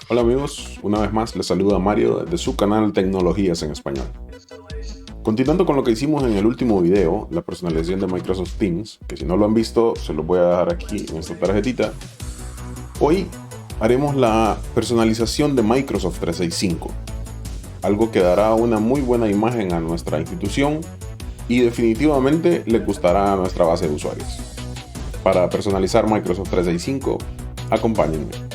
Hola amigos, una vez más les saluda Mario desde su canal Tecnologías en Español. Continuando con lo que hicimos en el último video, la personalización de Microsoft Teams, que si no lo han visto se los voy a dejar aquí en esta tarjetita. Hoy haremos la personalización de Microsoft 365, algo que dará una muy buena imagen a nuestra institución y definitivamente le gustará a nuestra base de usuarios. Para personalizar Microsoft 365, acompáñenme.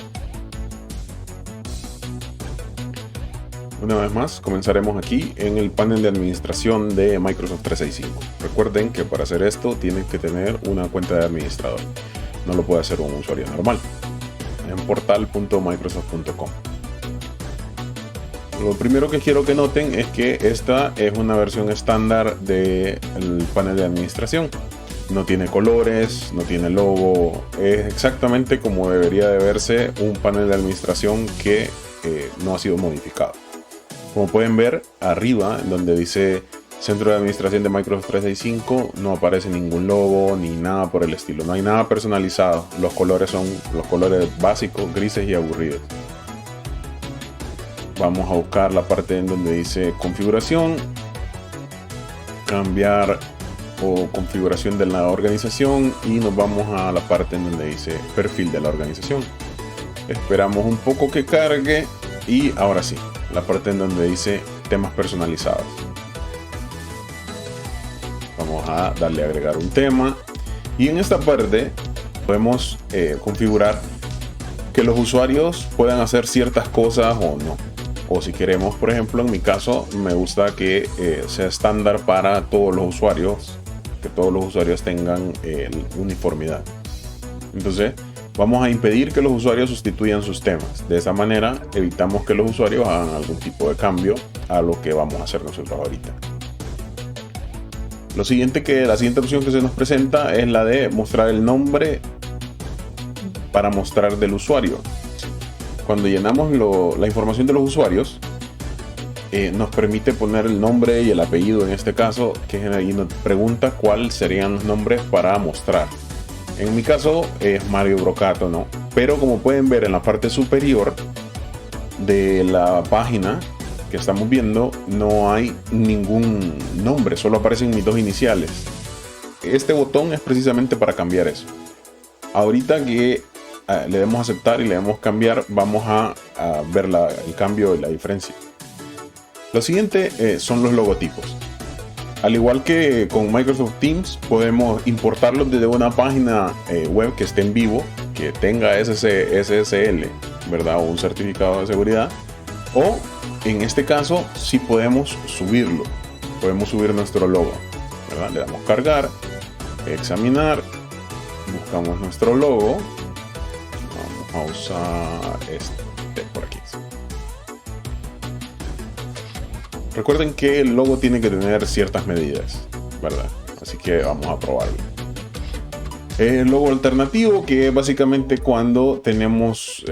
Una vez más, comenzaremos aquí en el panel de administración de Microsoft 365. Recuerden que para hacer esto tienen que tener una cuenta de administrador. No lo puede hacer un usuario normal. En portal.microsoft.com. Lo primero que quiero que noten es que esta es una versión estándar del panel de administración. No tiene colores, no tiene logo. Es exactamente como debería de verse un panel de administración que no ha sido modificado. Como pueden ver, arriba, donde dice Centro de Administración de Microsoft 365, no aparece ningún logo ni nada por el estilo. No hay nada personalizado. Los colores son los colores básicos, grises y aburridos. Vamos a buscar la parte en donde dice Configuración, Cambiar o Configuración de la organización y nos vamos a la parte en donde dice Perfil de la organización. Esperamos un poco que cargue y ahora sí. La parte en donde dice temas personalizados. Vamos a darle a agregar un tema y en esta parte podemos configurar que los usuarios puedan hacer ciertas cosas o no. O si queremos, por ejemplo, en mi caso me gusta que sea estándar para todos los usuarios, que todos los usuarios tengan uniformidad. Entonces vamos a impedir que los usuarios sustituyan sus temas. De esa manera evitamos que los usuarios hagan algún tipo de cambio a lo que vamos a hacer nosotros ahorita. La siguiente opción que se nos presenta es la de mostrar el nombre para mostrar del usuario. Cuando llenamos la información de los usuarios, nos permite poner el nombre y el apellido en este caso, y nos pregunta cuáles serían los nombres para mostrar. En mi caso es Mario Brocato, ¿no? Pero como pueden ver en la parte superior de la página que estamos viendo, no hay ningún nombre, solo aparecen mis dos iniciales. Este botón es precisamente para cambiar eso. Ahorita que le demos aceptar y le demos cambiar, vamos a ver el cambio y la diferencia. Lo siguiente son los logotipos. Al igual que con Microsoft Teams, podemos importarlos desde una página web que esté en vivo, que tenga SSL, ¿verdad? O un certificado de seguridad. O en este caso, sí podemos subirlo. Podemos subir nuestro logo, ¿verdad? Le damos cargar, examinar, buscamos nuestro logo. Vamos a usar este por aquí. Recuerden que el logo tiene que tener ciertas medidas, ¿verdad? Así que vamos a probarlo. El logo alternativo, que es básicamente cuando tenemos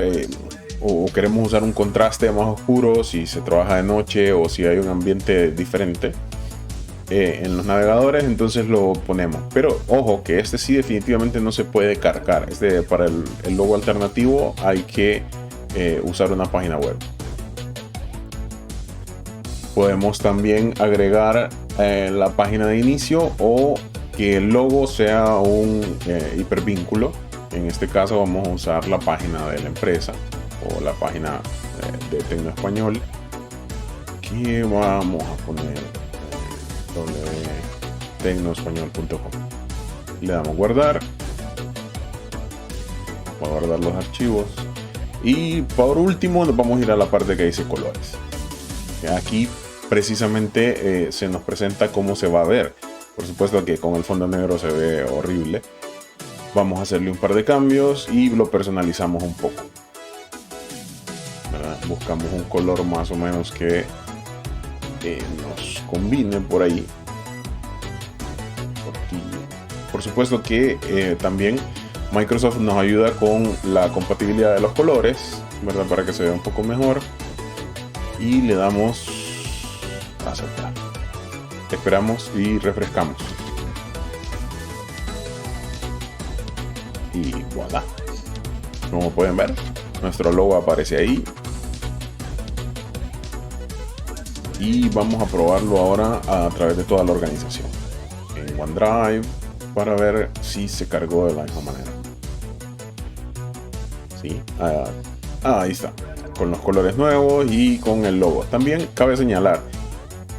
o queremos usar un contraste más oscuro, si se trabaja de noche o si hay un ambiente diferente en los navegadores, entonces lo ponemos. Pero ojo que este sí definitivamente no se puede cargar. Para el logo alternativo hay que usar una página web. Podemos también agregar la página de inicio o que el logo sea un hipervínculo. En este caso vamos a usar la página de la empresa o la página de Tecno Español, que vamos a poner www.tecnoespañol.com. Le damos guardar para guardar los archivos y por último nos vamos a ir a la parte que dice colores. Aquí precisamente se nos presenta cómo se va a ver. Por supuesto que con el fondo negro se ve horrible. Vamos a hacerle un par de cambios y lo personalizamos un poco, ¿verdad? Buscamos un color más o menos que nos combine por ahí. Por supuesto que también Microsoft nos ayuda con la compatibilidad de los colores, ¿verdad? Para que se vea un poco mejor. Y le damos a aceptar. Esperamos y refrescamos. Y voilà. Como pueden ver, Nuestro logo aparece ahí. Y vamos a probarlo ahora a través de toda la organización en OneDrive para ver si se cargó de la misma manera. Sí, ahí está, con los colores nuevos y con el logo. También cabe señalar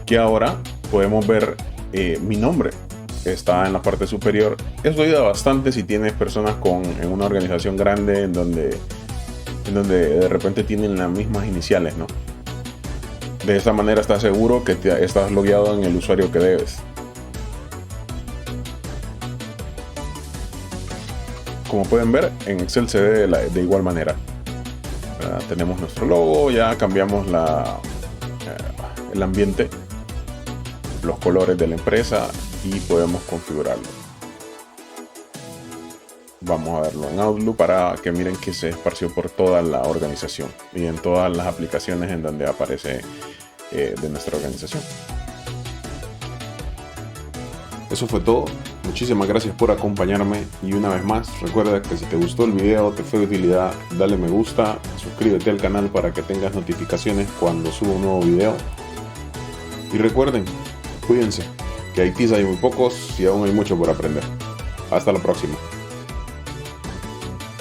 que ahora podemos ver mi nombre. Está en la parte superior. Eso ayuda bastante si tienes personas en una organización grande en donde de repente tienen las mismas iniciales, ¿no? De esta manera estás seguro que estás logueado en el usuario que debes. Como pueden ver, en Excel se ve de igual manera. Tenemos nuestro logo, ya cambiamos el ambiente, los colores de la empresa y podemos configurarlo. Vamos a verlo en Outlook para que miren que se esparció por toda la organización y en todas las aplicaciones en donde aparece de nuestra organización. Eso fue todo. Muchísimas gracias por acompañarme y una vez más recuerda que si te gustó el video, te fue de utilidad, dale me gusta, suscríbete al canal para que tengas notificaciones cuando suba un nuevo video y recuerden, cuídense, que ITs hay muy pocos y aún hay mucho por aprender. Hasta la próxima.